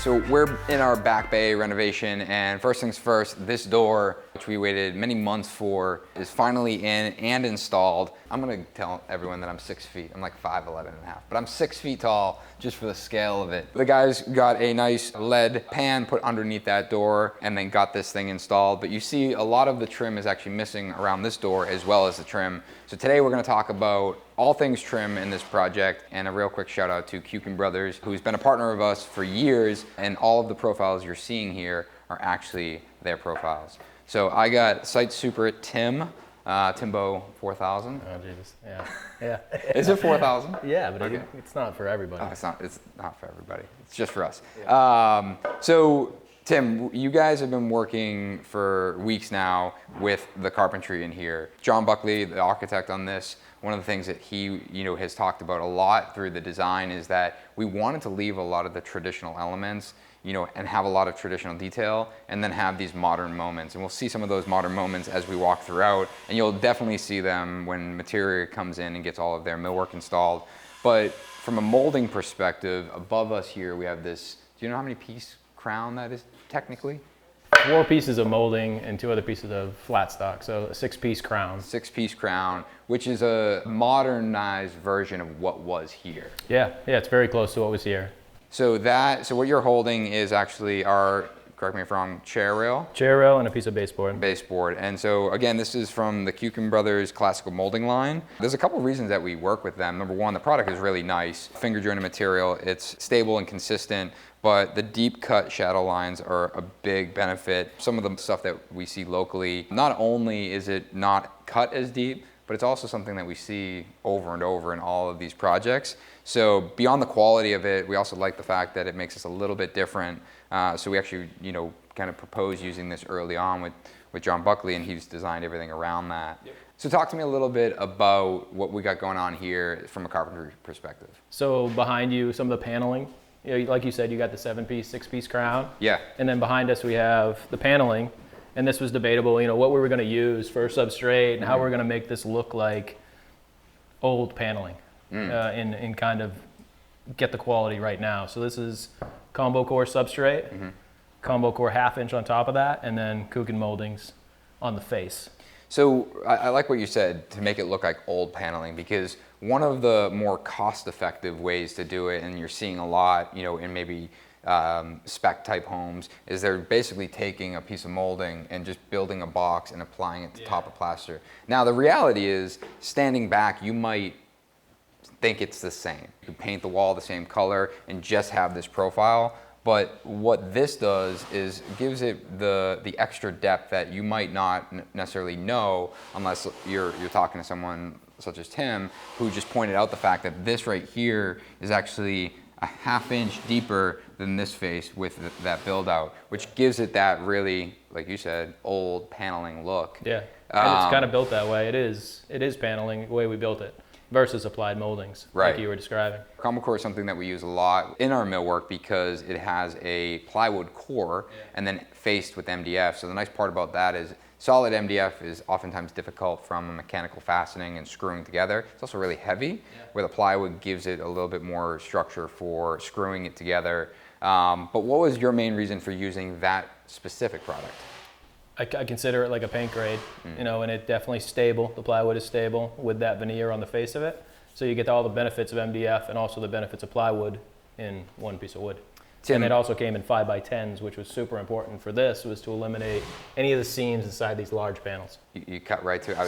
So we're in our back bay renovation, and first things first, this door, which we waited many months for, is finally in and installed. I'm gonna tell everyone that I'm 6 feet. I'm like 5'11" and a half, but I'm 6 feet tall just for the scale of it. The guys got a nice lead pan put underneath that door and then got this thing installed. But you see a lot of the trim is actually missing around this door as well as the trim. So today we're gonna talk about all things trim in this project, and a real quick shout out to Kuiken Brothers, who's been a partner of us for years, and all of the profiles you're seeing here are actually their profiles. So I got Site Super Tim, Timbo 4000. Oh Jesus, yeah. Is it 4000? Yeah, but Okay. it's not for everybody. Oh, it's not for everybody. It's just for us. Yeah. So Tim, you guys have been working for weeks now with the carpentry in here. John Buckley, the architect on this, one of the things that he has talked about a lot through the design is that we wanted to leave a lot of the traditional elements, and have a lot of traditional detail, and then have these modern moments. And we'll see some of those modern moments as we walk throughout, and you'll definitely see them when Materia comes in and gets all of their millwork installed. But from a molding perspective, above us here, we have this, do you know how many piece crown that is technically? 4 pieces of molding and 2 other pieces of flat stock, so a 6-piece crown. 6-piece crown, which is a modernized version of what was here. Yeah, it's very close to what was here. So what you're holding is actually our, correct me if I'm wrong, chair rail? Chair rail and a piece of baseboard. Baseboard. And so again, this is from the Kuiken Brothers classical molding line. There's a couple of reasons that we work with them. Number one, the product is really nice. Finger jointed material, it's stable and consistent, but the deep cut shadow lines are a big benefit. Some of the stuff that we see locally, not only is it not cut as deep, but it's also something that we see over and over in all of these projects. So beyond the quality of it, we also like the fact that it makes us a little bit different. So we actually, kind of proposed using this early on with John Buckley, and he's designed everything around that. Yep. So talk to me a little bit about what we got going on here from a carpentry perspective. So behind you, some of the paneling, like you said, you got the 7-piece, 6-piece crown. Yeah. And then behind us, we have the paneling. And this was debatable, what we were going to use for substrate and how we're going to make this look like old paneling and kind of get the quality right now. So this is combo core substrate, combo core 1/2 inch on top of that, and then Kuiken moldings on the face. So I like what you said, to make it look like old paneling, because one of the more cost-effective ways to do it, and you're seeing a lot, in maybe spec type homes, is they're basically taking a piece of molding and just building a box and applying it to top of plaster. Now the reality is, standing back, you might think it's the same. You could paint the wall the same color and just have this profile, but what this does is gives it the extra depth that you might not necessarily know unless you're talking to someone such as Tim, who just pointed out the fact that this right here is actually a 1/2 inch deeper than this face with that build out, which gives it that really, like you said, old paneling look. Yeah, and it's kind of built that way. It is paneling the way we built it versus applied moldings, right, like you were describing. Combo core is something that we use a lot in our millwork because it has a plywood core and then faced with MDF. So the nice part about that is solid MDF is oftentimes difficult from mechanical fastening and screwing together. It's also really heavy, where the plywood gives it a little bit more structure for screwing it together. But what was your main reason for using that specific product? I consider it like a paint grade, and it's definitely stable. The plywood is stable with that veneer on the face of it. So you get all the benefits of MDF and also the benefits of plywood in one piece of wood. Tim, and it also came in 5x10s, which was super important for this, was to eliminate any of the seams inside these large panels. You cut right to it. I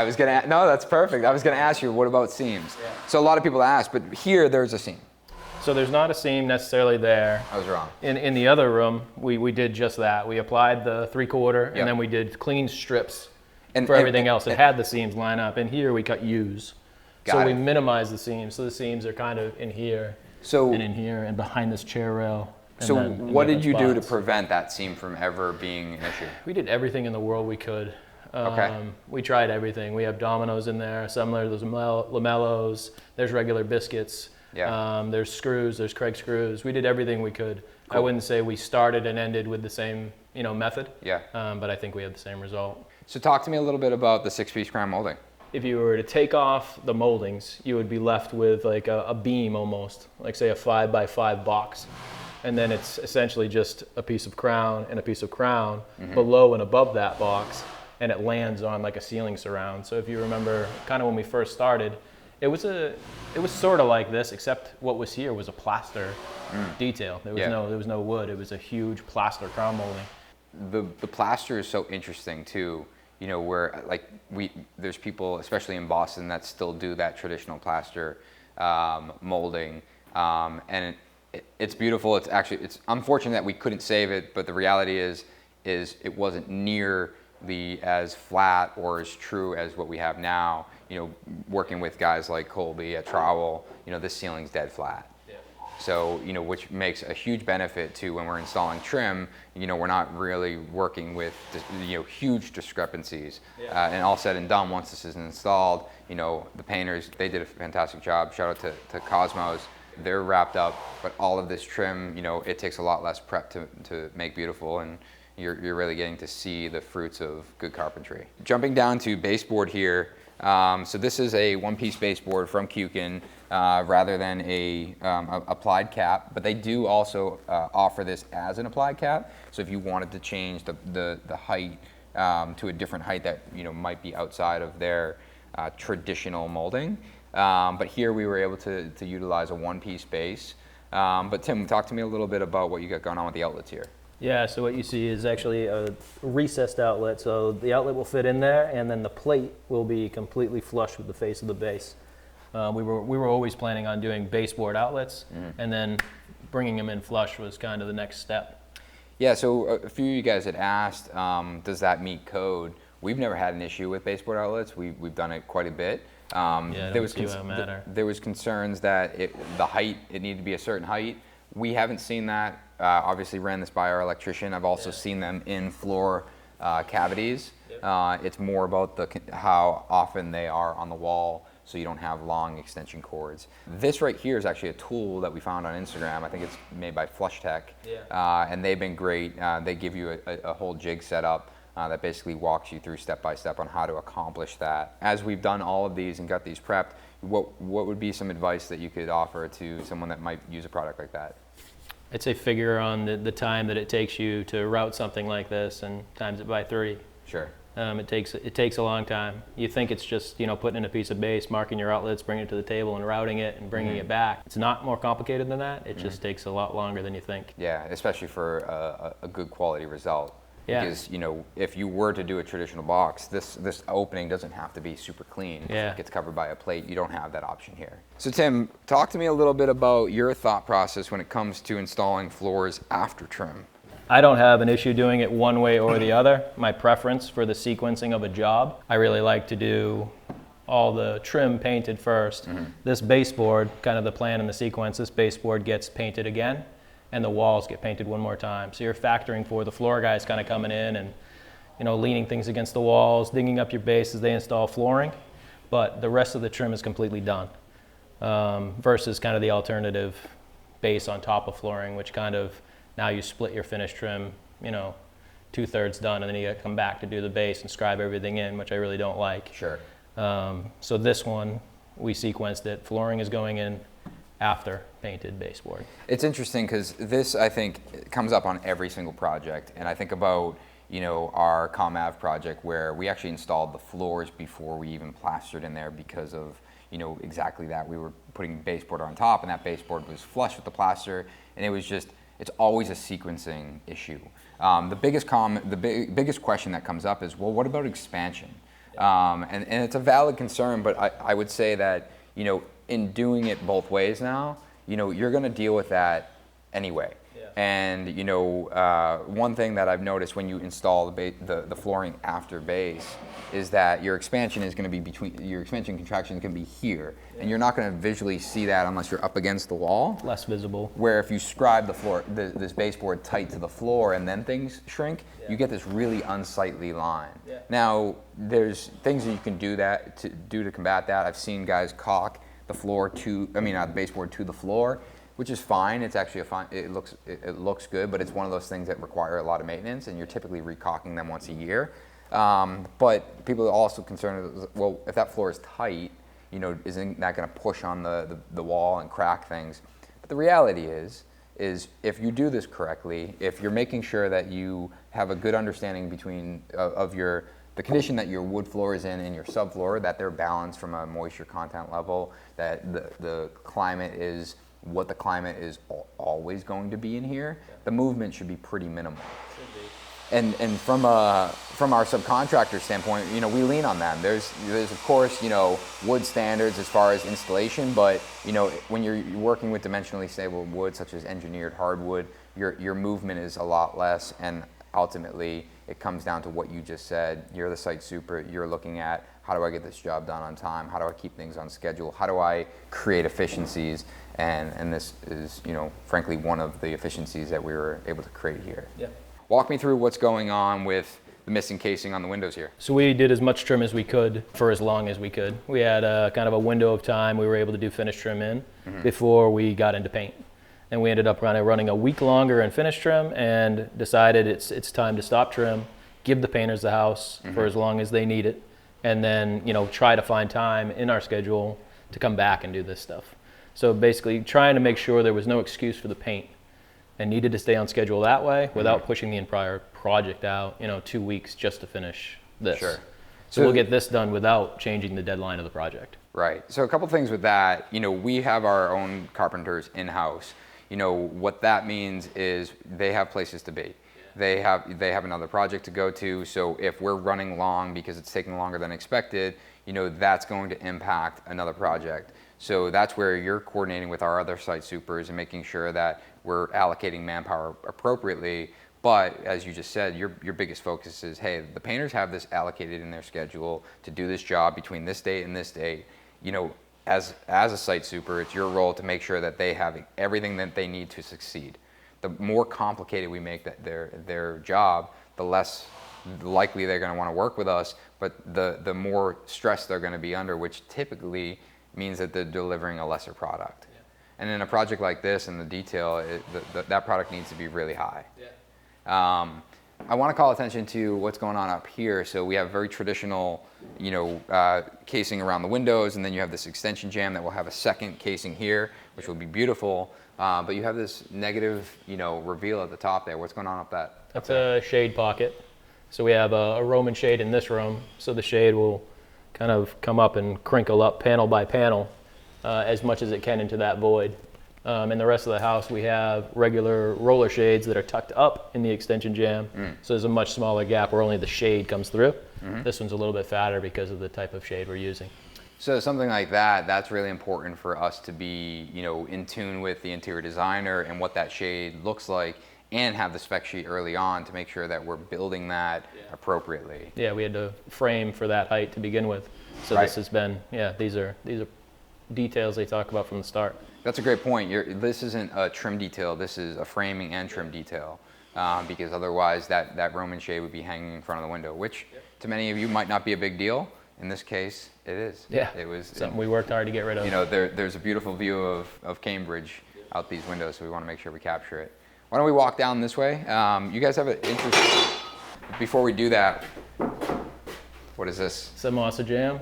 was gonna, no, that's perfect. I was gonna ask you, what about seams? Yeah. So a lot of people ask, but here there's a seam. So there's not a seam necessarily there. I was wrong. In the other room, we did just that. We applied the 3/4, and then we did clean strips for everything else. It had the seams line up. And here we cut U's. So we minimized the seams. So the seams are kind of in here, and in here, and behind this chair rail. So what did you do to prevent that seam from ever being an issue? We did everything in the world we could. We tried everything. We have dominoes in there, there's lamellos, there's regular biscuits. Yeah. There's screws, there's Craig screws. We did everything we could. Cool. I wouldn't say we started and ended with the same, method. Yeah. But I think we had the same result. So talk to me a little bit about the 6-piece crown molding. If you were to take off the moldings, you would be left with like a beam almost, like say a 5x5 box. and then it's essentially just a piece of crown and a piece of crown below and above that box, and it lands on like a ceiling surround. So if you remember kind of when we first started, it was sort of like this, except what was here was a plaster detail. There was no wood. It was a huge plaster crown molding. The plaster is so interesting too, you know, where like there's people, especially in Boston, that still do that traditional plaster molding, and it's beautiful. It's unfortunate that we couldn't save it, but the reality is it wasn't nearly as flat or as true as what we have now. You know, working with guys like Colby at Trowel, you know, this ceiling's dead flat. So, you know, which makes a huge benefit to when we're installing trim, you know, we're not really working with, you know, huge discrepancies. And all said and done, once this is installed, you know, the painters, they did a fantastic job. Shout out to Cosmos. They're wrapped up, but all of this trim, you know, it takes a lot less prep to make beautiful, and you're really getting to see the fruits of good carpentry. Jumping down to baseboard here. So this is a one-piece baseboard from Kuiken, rather than a applied cap, but they do also offer this as an applied cap. So if you wanted to change the height to a different height that, you know, might be outside of their traditional molding, but here we were able to utilize a one-piece base. But Tim, talk to me a little bit about what you got going on with the outlets here. Yeah, so what you see is actually a recessed outlet. So the outlet will fit in there, and then the plate will be completely flush with the face of the base. We were always planning on doing baseboard outlets, and then bringing them in flush was kind of the next step. Yeah, so a few of you guys had asked, does that meet code? We've never had an issue with baseboard outlets. We've done it quite a bit. There was concerns that the height, it needed to be a certain height. We haven't seen that. Obviously ran this by our electrician. I've also seen them in floor cavities. It's more about how often they are on the wall, so you don't have long extension cords. This right here is actually a tool that we found on Instagram. I think it's made by Flush Tech, and they've been great. They give you a whole jig setup that basically walks you through step by step on how to accomplish that. As we've done all of these and got these prepped, what would be some advice that you could offer to someone that might use a product like that? I'd say figure on the time that it takes you to route something like this and times it by 3. Sure. It takes a long time. You think it's just, you know, putting in a piece of base, marking your outlets, bringing it to the table and routing it and bringing it back. It's not more complicated than that. It just takes a lot longer than you think. Yeah, especially for a good quality result. Yeah. Because, you know, if you were to do a traditional box, this opening doesn't have to be super clean. Yeah. It gets covered by a plate. You don't have that option here. So Tim, talk to me a little bit about your thought process when it comes to installing floors after trim. I don't have an issue doing it one way or the other. My preference for the sequencing of a job, I really like to do all the trim painted first. This baseboard, kind of the plan and the sequence, this baseboard gets painted again, and the walls get painted one more time. So you're factoring for the floor guys kind of coming in and, you know, leaning things against the walls, digging up your base as they install flooring, but the rest of the trim is completely done. Versus kind of the alternative base on top of flooring, which kind of, now you split your finished trim, you know, 2/3 done, and then you gotta come back to do the base and scribe everything in, which I really don't like. Sure. So this one, we sequenced it. Flooring is going in after painted baseboard. It's interesting because this, I think, comes up on every single project. And I think about, you know, our ComAv project where we actually installed the floors before we even plastered in there because of, you know, exactly that. We were putting baseboard on top, and that baseboard was flush with the plaster, and it was just, it's always a sequencing issue. The biggest question that comes up is, well, what about expansion? And it's a valid concern, but I would say that, you know, in doing it both ways now, you know, you're going to deal with that anyway. Yeah. And, you know, one thing that I've noticed when you install the flooring after base is that your expansion is going to be your expansion contraction is going to be here. Yeah. And you're not going to visually see that unless you're up against the wall. Less visible. Where if you scribe the floor, this baseboard tight to the floor and then things shrink, you get this really unsightly line. Yeah. Now, there's things that you can do to combat that. I've seen guys caulk the floor the baseboard to the floor, which is fine. It's actually it looks good, but it's one of those things that require a lot of maintenance, and you're typically recaulking them once a year. But people are also concerned, well, if that floor is tight, you know, isn't that going to push on the wall and crack things? But the reality is is if you do this correctly, if you're making sure that you have a good understanding between of the condition that your wood floor is in and your subfloor, that they're balanced from a moisture content level, that the climate is what the climate is always going to be in here, the movement should be pretty minimal. And from our subcontractor standpoint, you know, we lean on them. There's of course, you know, wood standards as far as installation, but you know, when you're working with dimensionally stable wood such as engineered hardwood, your movement is a lot less, and ultimately it comes down to what you just said. You're the site super, you're looking at how do I get this job done on time? How do I keep things on schedule? How do I create efficiencies? And this is, you know, frankly, one of the efficiencies that we were able to create here. Yeah. Walk me through what's going on with the missing casing on the windows here. So we did as much trim as we could for as long as we could. We had kind of a window of time we were able to do finish trim in before we got into paint. And we ended up running a week longer in finish trim and decided it's time to stop trim, give the painters the house for as long as they need it, and then, you know, try to find time in our schedule to come back and do this stuff. So basically trying to make sure there was no excuse for the paint, and needed to stay on schedule that way without pushing the entire project out, you know, 2 weeks just to finish this. Sure. So we'll get this done without changing the deadline of the project. Right. So a couple things with that. You know, we have our own carpenters in-house. You know, what that means is they have places to be. They have another project to go to. So if we're running long because it's taking longer than expected, you know, that's going to impact another project. So that's where you're coordinating with our other site supers and making sure that we're allocating manpower appropriately. But as you just said, your biggest focus is, hey, the painters have this allocated in their schedule to do this job between this date and this date. You know, as a site super, it's your role to make sure that they have everything that they need to succeed. The more complicated we make their job, the less likely they're going to want to work with us, but the more stress they're going to be under, which typically means that they're delivering a lesser product. Yeah. And in a project like this, in the detail, that product needs to be really high. Yeah. I want to call attention to what's going on up here. So we have very traditional, you know, casing around the windows, and then you have this extension jamb that will have a second casing here, which will be beautiful. But you have this negative, you know, reveal at the top there. What's going on up that? That's a shade pocket. So we have a Roman shade in this room. So the shade will kind of come up and crinkle up panel by panel as much as it can into that void. In the rest of the house, we have regular roller shades that are tucked up in the extension jamb. So there's a much smaller gap where only the shade comes through. This one's a little bit fatter because of the type of shade we're using. So something like that, that's really important for us to be, you know, in tune with the interior designer and what that shade looks like, and have the spec sheet early on to make sure that we're building that appropriately. Yeah, we had to frame for that height to begin with. So This has been, these are details they talk about from the start. That's a great point. This isn't a trim detail, this is a framing and trim detail. Because otherwise that Roman shade would be hanging in front of the window, which to many of you might not be a big deal. In this case, it is. Yeah, it was something we worked hard to get rid of. You know, there's a beautiful view of Cambridge out these windows, so we want to make sure we capture it. Why don't we walk down this way? You guys have an interest. Before we do that, what is this? Some Mossa Jam.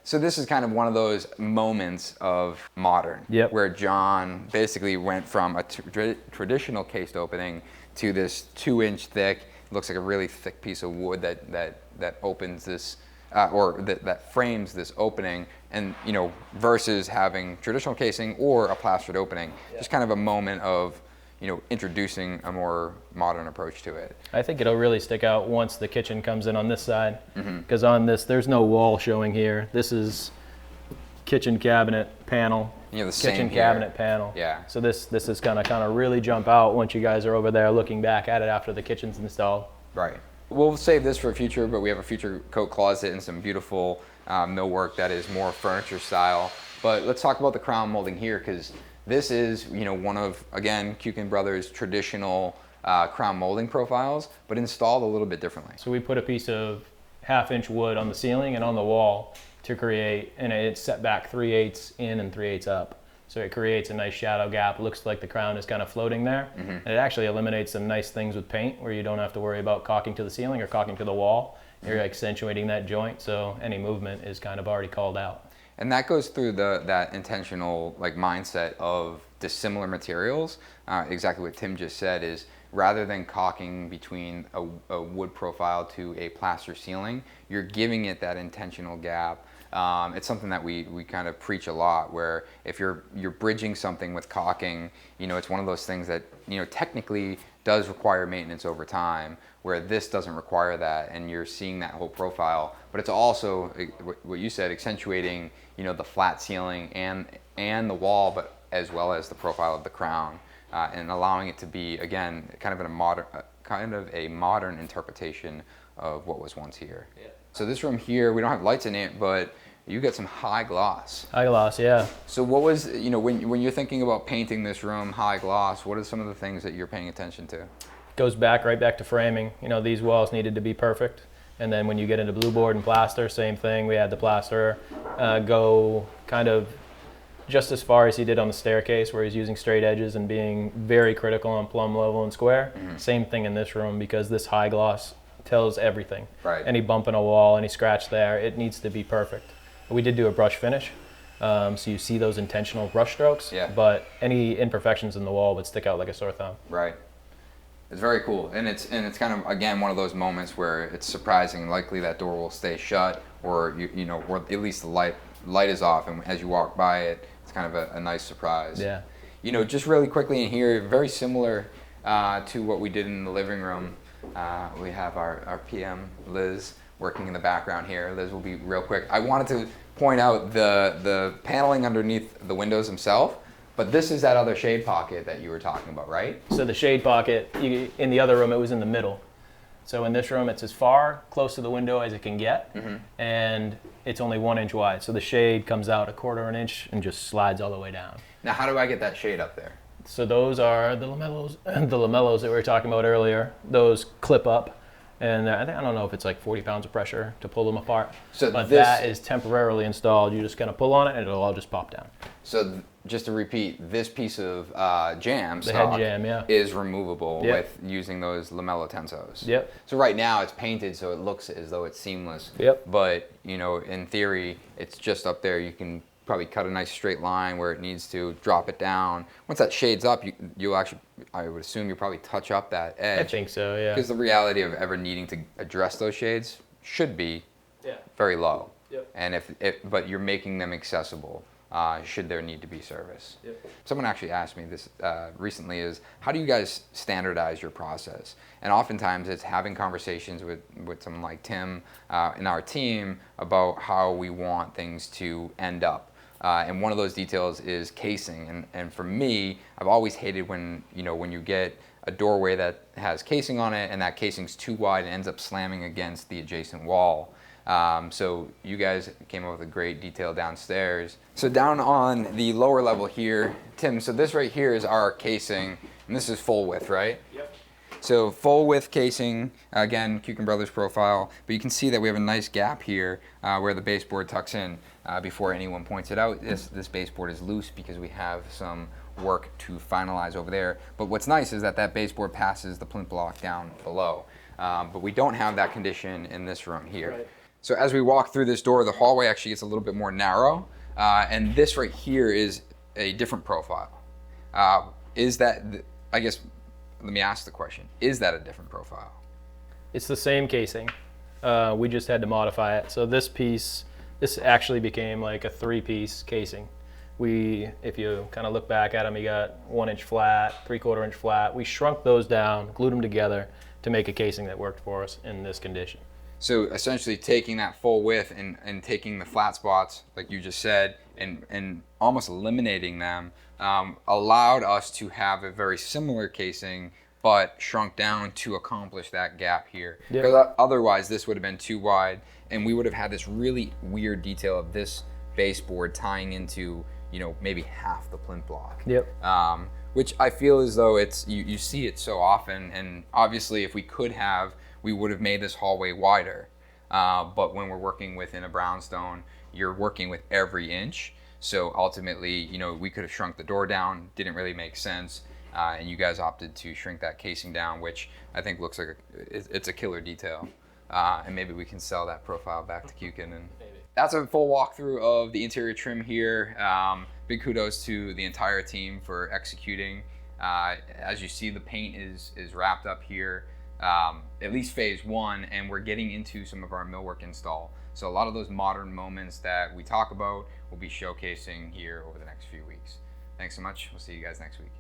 So this is kind of one of those moments of modern, where John basically went from a traditional cased opening to this 2-inch thick, looks like a really thick piece of wood that opens this, that frames this opening, and you know, versus having traditional casing or a plastered opening. Just kind of a moment of, you know, introducing a more modern approach to it. I think it'll really stick out once the kitchen comes in on this side, because on this, there's no wall showing here. This is kitchen cabinet panel, kitchen cabinet panel. Yeah. So this is gonna kind of really jump out once you guys are over there looking back at it after the kitchen's installed. Right. We'll save this for a future, but we have a future coat closet and some beautiful millwork that is more furniture style. But let's talk about the crown molding here, because this is, you know, one of, again, Kuiken Brothers' traditional crown molding profiles, but installed a little bit differently. So we put a piece of 1/2-inch wood on the ceiling and on the wall to create, and it's set back 3/8 in and 3/8 up. So it creates a nice shadow gap. Looks like the crown is kind of floating there. And it actually eliminates some nice things with paint where you don't have to worry about caulking to the ceiling or caulking to the wall. You're accentuating that joint, so any movement is kind of already called out. And that goes through that intentional like mindset of dissimilar materials. Exactly what Tim just said is rather than caulking between a wood profile to a plaster ceiling, you're giving it that intentional gap. It's something that we kind of preach a lot, where if you're bridging something with caulking, you know, it's one of those things that, you know, technically does require maintenance over time, where this doesn't require that, and you're seeing that whole profile. But it's also what you said, accentuating, you know, the flat ceiling and the wall, but as well as the profile of the crown, and allowing it to be, again, kind of a modern interpretation of what was once here. Yeah. So this room here, we don't have lights in it, but you got some high gloss. High gloss, yeah. So what was, you know, when you're thinking about painting this room high gloss, what are some of the things that you're paying attention to? Goes right back to framing. You know, these walls needed to be perfect. And then when you get into blue board and plaster, same thing. We had the plaster go kind of just as far as he did on the staircase, where he's using straight edges and being very critical on plumb, level, and square. Mm-hmm. Same thing in this room, because this high gloss tells everything. Right. Any bump in a wall, any scratch there, it needs to be perfect. We did do a brush finish, so you see those intentional brush strokes, yeah. But any imperfections in the wall would stick out like a sore thumb. Right. It's very cool, and it's kind of, again, one of those moments where it's surprising. Likely that door will stay shut, or you know, or at least the light is off, and as you walk by it, it's kind of a nice surprise. Yeah. You know, just really quickly in here, very similar to what we did in the living room. We have our PM Liz working in the background here. Liz will be real quick. I wanted to point out the paneling underneath the windows themselves. But this is that other shade pocket that you were talking about, right? So the shade pocket, in the other room, it was in the middle. So in this room, it's as far close to the window as it can get, mm-hmm. And it's only 1 inch wide. So the shade comes out 1/4 inch and just slides all the way down. Now, how do I get that shade up there? So those are the lamellos that we were talking about earlier. Those clip up. And I don't know if it's like 40 pounds of pressure to pull them apart. So but that is temporarily installed. You just kind of pull on it and it'll all just pop down. So just to repeat, this piece of jam stock is removable with using those lamello tensos. Yep. So right now it's painted so it looks as though it's seamless. Yep. But you know, in theory, it's just up there. You can probably cut a nice straight line where it needs to, drop it down. Once that shade's up, you'll actually, I would assume you'll probably touch up that edge. I think so, yeah. Because the reality of ever needing to address those shades should be very low. Yep. And but you're making them accessible should there need to be service. Yep. Someone actually asked me this recently is, how do you guys standardize your process? And oftentimes it's having conversations with someone like Tim in our team about how we want things to end up. And one of those details is casing. And for me, I've always hated when you get a doorway that has casing on it and that casing's too wide and ends up slamming against the adjacent wall. So you guys came up with a great detail downstairs. So down on the lower level here, Tim, so this right here is our casing, and this is full width, right? Yep. So full width casing, again, Kuiken Brothers profile, but you can see that we have a nice gap here where the baseboard tucks in. Before anyone points it out, this baseboard is loose because we have some work to finalize over there. But what's nice is that baseboard passes the plinth block down below. But we don't have that condition in this room here. Right. So as we walk through this door, the hallway actually gets a little bit more narrow. And this right here is a different profile. Is that, I guess, let me ask the question, is that a different profile? It's the same casing. We just had to modify it. So this actually became like a 3-piece casing. If you kind of look back at them, you got 1 inch flat, 3/4 inch flat. We shrunk those down, glued them together to make a casing that worked for us in this condition. So essentially taking that full width and taking the flat spots, like you just said, and almost eliminating them, allowed us to have a very similar casing, but shrunk down to accomplish that gap here. Yep. Because otherwise this would have been too wide, and we would have had this really weird detail of this baseboard tying into, maybe half the plinth block. Yep. Which I feel as though you see it so often, and obviously if we could have, we would have made this hallway wider. But when we're working within a brownstone, you're working with every inch. So ultimately, we could have shrunk the door down, didn't really make sense. And you guys opted to shrink that casing down, which I think looks like it's a killer detail. And maybe we can sell that profile back to Kuiken and that's a full walkthrough of the interior trim here. Big kudos to the entire team for executing. As you see, the paint is wrapped up here, at least phase one, and we're getting into some of our millwork install. So a lot of those modern moments that we talk about, we'll be showcasing here over the next few weeks. Thanks so much. We'll see you guys next week.